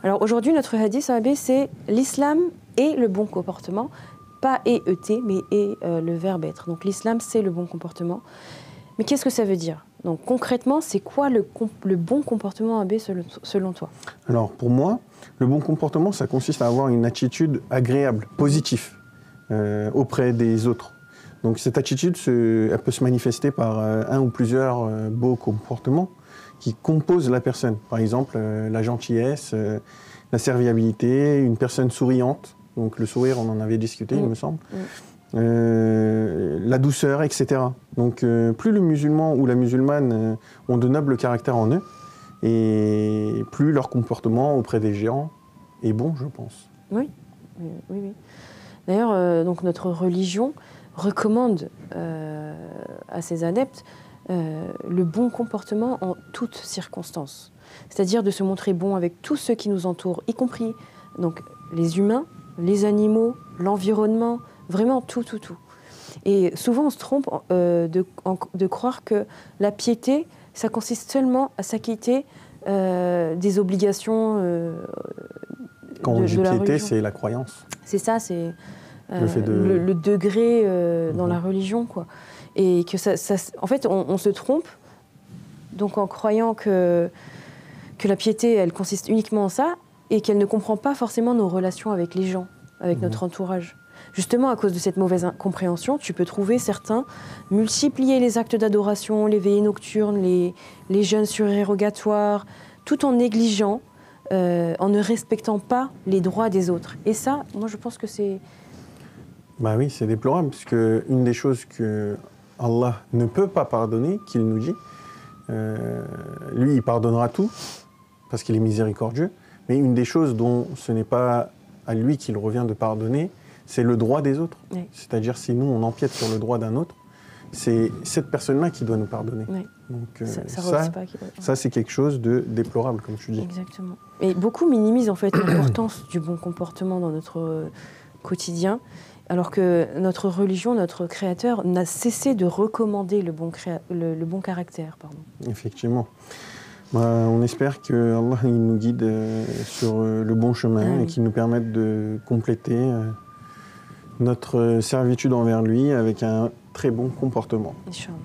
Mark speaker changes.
Speaker 1: Alors aujourd'hui, notre hadith, Abbé, c'est l'islam et le bon comportement. Pas et mais le verbe être. Donc l'islam, c'est le bon comportement. Mais qu'est-ce que ça veut dire? Donc concrètement, c'est quoi le bon comportement, Abbé, selon toi?
Speaker 2: Alors pour moi, le bon comportement, ça consiste à avoir une attitude agréable, positive auprès des autres. Donc cette attitude, elle peut se manifester par un ou plusieurs beaux comportements qui composent la personne. Par exemple, la gentillesse, la serviabilité, une personne souriante. Donc le sourire, on en avait discuté, il me semble. La douceur, etc. Donc plus le musulman ou la musulmane ont de nobles caractères en eux, et plus leur comportement auprès des géants est bon, je pense.
Speaker 1: Oui. D'ailleurs, donc notre religion recommande à ses adeptes le bon comportement en toutes circonstances. C'est-à-dire de se montrer bon avec tous ceux qui nous entourent, y compris donc, les humains, les animaux, l'environnement, vraiment tout. Et souvent, on se trompe de croire que la piété, ça consiste seulement à s'acquitter des obligations
Speaker 2: Quand on dit piété, c'est la croyance.
Speaker 1: C'est ça, c'est le degré dans la religion, quoi. Et que en fait, on se trompe, donc en croyant que la piété, elle consiste uniquement en ça, et qu'elle ne comprend pas forcément nos relations avec les gens, avec notre entourage. Justement, à cause de cette mauvaise compréhension, tu peux trouver certains multiplier les actes d'adoration, les veillées nocturnes, les jeûnes surérogatoires, tout en négligeant, en ne respectant pas les droits des autres. Et ça, moi, je pense que c'est...
Speaker 2: Bah oui, c'est déplorable, parce qu'une des choses que Allah ne peut pas pardonner, qu'il nous dit, lui, il pardonnera tout, parce qu'il est miséricordieux, mais une des choses dont ce n'est pas à lui qu'il revient de pardonner, c'est le droit des autres. Oui. C'est-à-dire, si nous, on empiète sur le droit d'un autre, c'est cette personne-là qui doit nous pardonner. Oui. Donc ça, c'est quelque chose de déplorable, comme tu dis.
Speaker 1: Exactement. Et beaucoup minimisent en fait l'importance du bon comportement dans notre quotidien, alors que notre religion, notre Créateur, n'a cessé de recommander le bon caractère. Pardon.
Speaker 2: Effectivement. On espère que Allah il nous guide sur le bon chemin et qu'il nous permette de compléter notre servitude envers lui avec un très bon comportement.
Speaker 1: Inch'Allah.